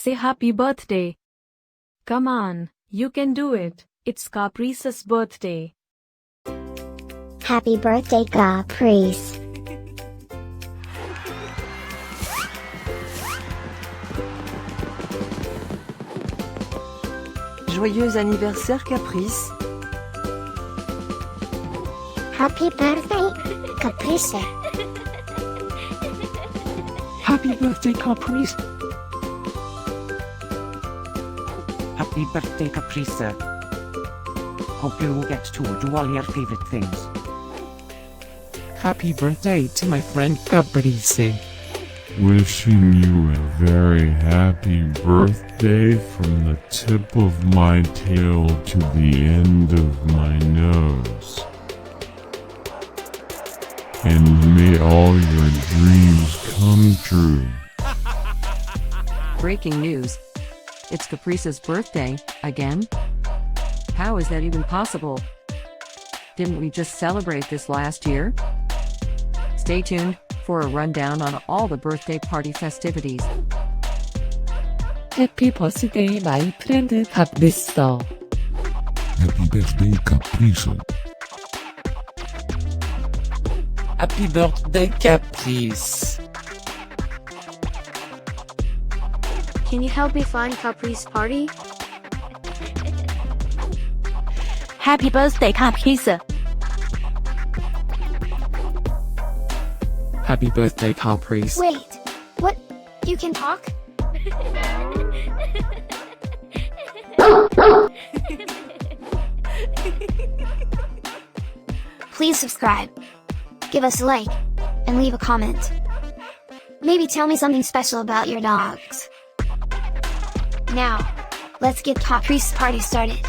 Say happy birthday. Come on, you can do it. It's Caprice's birthday. Happy birthday, Caprice. Joyeux anniversaire, Caprice. Happy birthday, Caprice. Happy birthday, Caprice. Happy birthday, Caprice. Hope you will get to do all your favorite things. Happy birthday to my friend Caprice. Wishing you a very happy birthday from the tip of my tail to the end of my nose. And may all your dreams come true. Breaking news. It's Caprice's birthday, again? How is that even possible? Didn't we just celebrate this last year? Stay tuned for a rundown on all the birthday party festivities. Happy birthday, my friend Caprice. Happy birthday, Caprice. Happy birthday, Caprice. Can you help me find Caprice party? Happy birthday, Caprice. Happy birthday, Caprice. Wait, what? You can talk? Please subscribe, give us a like, and leave a comment. Maybe tell me something special about your dogs. Now, let's get Caprice's party started.